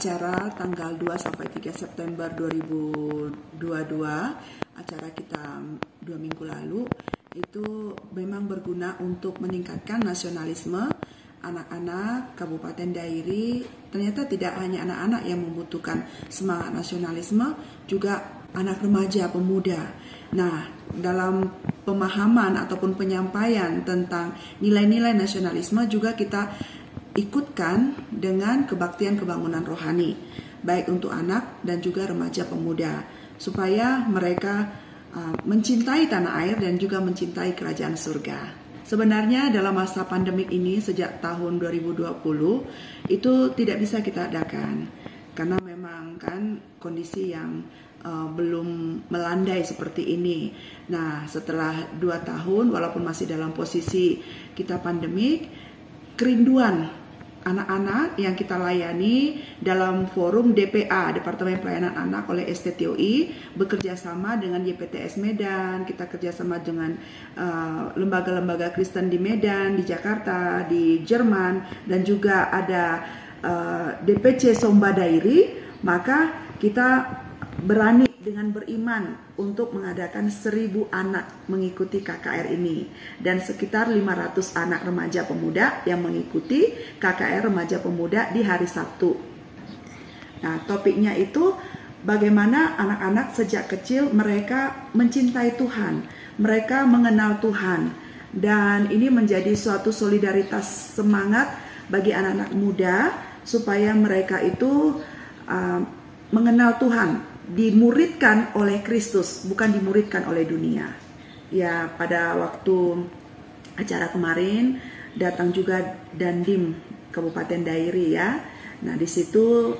acara tanggal 2 sampai 3 September 2022, acara kita 2 minggu lalu, itu memang berguna untuk meningkatkan nasionalisme anak-anak Kabupaten Dairi. Ternyata tidak hanya anak-anak yang membutuhkan semangat nasionalisme, juga anak remaja, pemuda. Nah, dalam pemahaman ataupun penyampaian tentang nilai-nilai nasionalisme juga kita ikutkan dengan kebaktian kebangunan rohani, baik untuk anak dan juga remaja pemuda, supaya mereka mencintai tanah air dan juga mencintai kerajaan surga. Sebenarnya dalam masa pandemik ini sejak tahun 2020 itu tidak bisa kita adakan, karena memang kan kondisi yang belum melandai seperti ini. Nah, setelah 2 tahun walaupun masih dalam posisi kita pandemik, kerinduan anak-anak yang kita layani dalam forum DPA, Departemen Pelayanan Anak oleh STTOI, bekerja sama dengan YPTS Medan, kita kerjasama dengan lembaga-lembaga Kristen di Medan, di Jakarta, di Jerman, dan juga ada DPC Somba Dairi, maka kita berani dengan beriman untuk mengadakan 1.000 anak mengikuti KKR ini, dan sekitar 500 anak remaja pemuda yang mengikuti KKR remaja pemuda di hari Sabtu. Nah, topiknya itu bagaimana anak-anak sejak kecil mereka mencintai Tuhan, mereka mengenal Tuhan, dan ini menjadi suatu solidaritas semangat bagi anak-anak muda supaya mereka itu mengenal Tuhan, dimuridkan oleh Kristus, bukan dimuridkan oleh dunia. Ya, pada waktu acara kemarin datang juga Dandim Kabupaten Dairi ya. Nah, di situ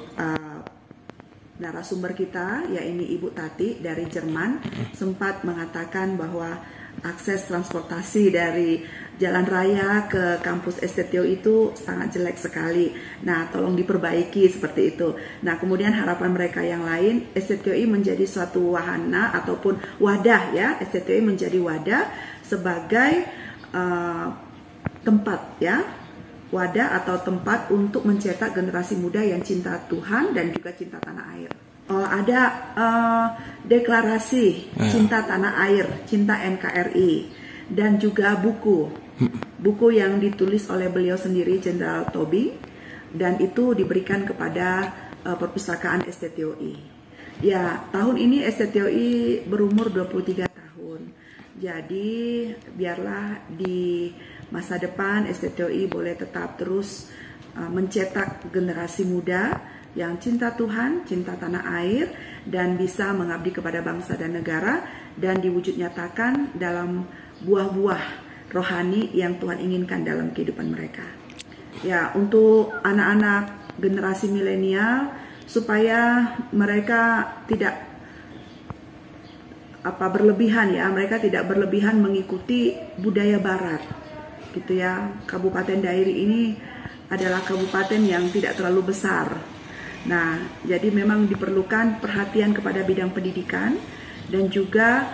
narasumber kita, yaitu Ibu Tati dari Jerman, sempat mengatakan bahwa akses transportasi dari jalan raya ke kampus STTO itu sangat jelek sekali. Nah, tolong diperbaiki seperti itu. Nah, kemudian harapan mereka yang lain, STTOI menjadi suatu wahana ataupun wadah ya. STTOI menjadi wadah sebagai tempat ya, wadah atau tempat untuk mencetak generasi muda yang cinta Tuhan dan juga cinta tanah air. Ada deklarasi cinta tanah air, cinta NKRI, dan juga buku yang ditulis oleh beliau sendiri, Jenderal Tobing, dan itu diberikan kepada perpustakaan STTOI. Ya, tahun ini STTOI berumur 23 tahun. Jadi biarlah di masa depan STTOI boleh tetap terus mencetak generasi muda yang cinta Tuhan, cinta tanah air, dan bisa mengabdi kepada bangsa dan negara, dan diwujud nyatakan dalam buah-buah rohani yang Tuhan inginkan dalam kehidupan mereka. Ya, untuk anak-anak generasi milenial, supaya mereka tidak berlebihan ya, mereka tidak berlebihan mengikuti budaya barat gitu ya. Kabupaten Dairi ini adalah kabupaten yang tidak terlalu besar. Nah, jadi memang diperlukan perhatian kepada bidang pendidikan, dan juga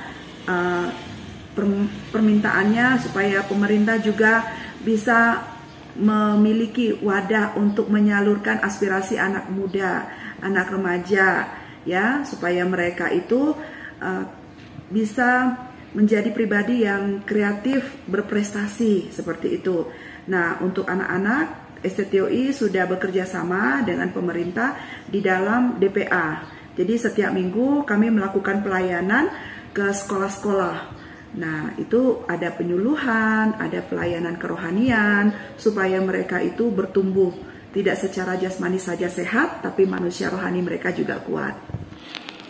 permintaannya supaya pemerintah juga bisa memiliki wadah untuk menyalurkan aspirasi anak muda, anak remaja ya, supaya mereka itu bisa menjadi pribadi yang kreatif, berprestasi seperti itu. Nah, untuk anak-anak, STTOI sudah bekerja sama dengan pemerintah di dalam DPA. Jadi setiap minggu kami melakukan pelayanan ke sekolah-sekolah. Nah, itu ada penyuluhan, ada pelayanan kerohanian, supaya mereka itu bertumbuh, tidak secara jasmani saja sehat, tapi manusia rohani mereka juga kuat.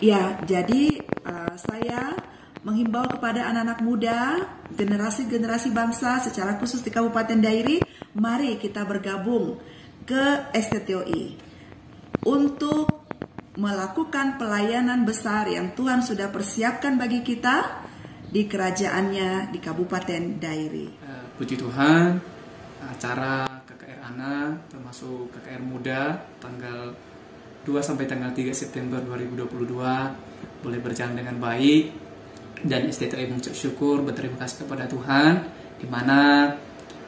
Ya, jadi saya menghimbau kepada anak-anak muda, generasi-generasi bangsa secara khusus di Kabupaten Dairi, mari kita bergabung ke STTOI untuk melakukan pelayanan besar yang Tuhan sudah persiapkan bagi kita di kerajaannya di Kabupaten Dairi. Puji Tuhan, acara KKR Anak termasuk KKR Muda tanggal 2 sampai tanggal 3 September 2022 boleh berjalan dengan baik. Dan STTOI mengucap syukur, berterima kasih kepada Tuhan, di mana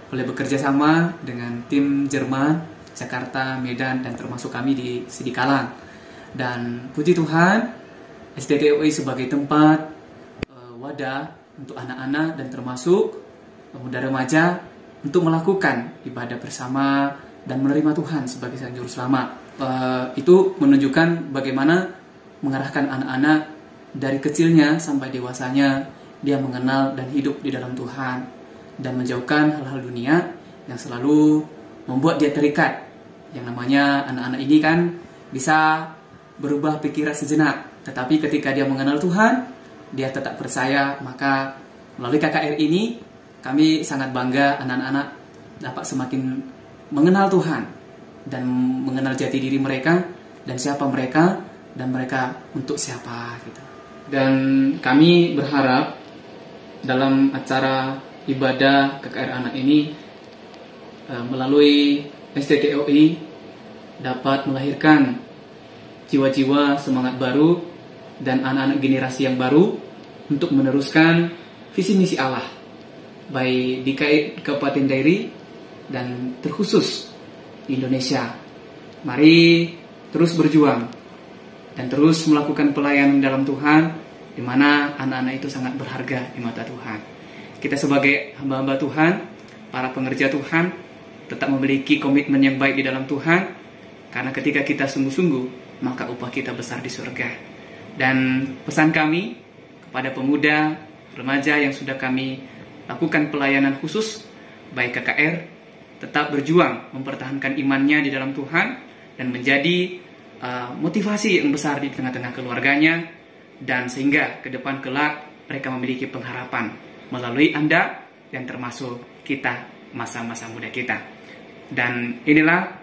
boleh bekerja sama dengan tim Jerman Jakarta, Medan, dan termasuk kami di Sidikalang. Dan puji Tuhan, SDTOI sebagai tempat wadah untuk anak-anak dan termasuk pemuda remaja untuk melakukan ibadah bersama dan menerima Tuhan sebagai Sang Juru Selamat. Itu menunjukkan bagaimana mengarahkan anak-anak dari kecilnya sampai dewasanya dia mengenal dan hidup di dalam Tuhan dan menjauhkan hal-hal dunia yang selalu membuat dia terikat. Yang namanya anak-anak ini kan bisa berubah pikiran sejenak, tetapi ketika dia mengenal Tuhan, dia tetap percaya. Maka melalui KKR ini kami sangat bangga anak-anak dapat semakin mengenal Tuhan dan mengenal jati diri mereka dan siapa mereka dan mereka untuk siapa gitu. Dan kami berharap dalam acara ibadah KKR anak ini melalui SDTOI dapat melahirkan jiwa-jiwa semangat baru dan anak-anak generasi yang baru untuk meneruskan visi misi Allah baik di Kabupaten Dairi dan terkhusus di Indonesia. Mari terus berjuang dan terus melakukan pelayanan dalam Tuhan, di mana anak-anak itu sangat berharga di mata Tuhan. Kita sebagai hamba-hamba Tuhan, para pengerja Tuhan, tetap memiliki komitmen yang baik di dalam Tuhan, karena ketika kita sungguh-sungguh, maka upah kita besar di surga. Dan pesan kami kepada pemuda, remaja yang sudah kami lakukan pelayanan khusus, baik KKR, tetap berjuang mempertahankan imannya di dalam Tuhan, dan menjadi motivasi yang besar di tengah-tengah keluarganya, dan sehingga ke depan kelak mereka memiliki pengharapan melalui Anda dan termasuk kita masa-masa muda kita. Dan inilah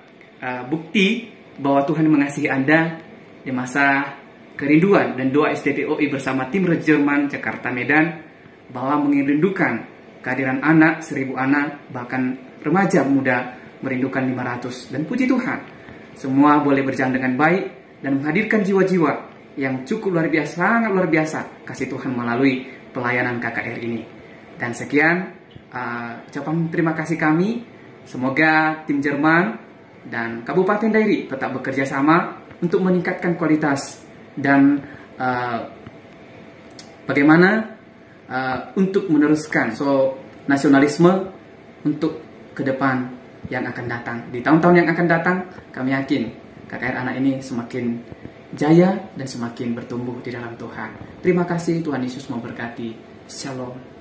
bukti bahwa Tuhan mengasihi Anda di masa kerinduan dan doa SDTOI bersama tim Jerman Jakarta Medan, bahwa merindukan kehadiran anak 1000 anak, bahkan remaja muda merindukan 500. Dan puji Tuhan, semua boleh berjalan dengan baik dan menghadirkan jiwa-jiwa yang cukup luar biasa, sangat luar biasa kasih Tuhan melalui pelayanan KKR ini. Dan sekian ucapan terima kasih kami. Semoga tim Jerman dan Kabupaten Dairi tetap bekerja sama untuk meningkatkan kualitas dan bagaimana untuk meneruskan nasionalisme untuk ke depan yang akan datang. Di tahun-tahun yang akan datang, kami yakin KKR anak ini semakin jaya dan semakin bertumbuh di dalam Tuhan. Terima kasih, Tuhan Yesus memberkati. Shalom.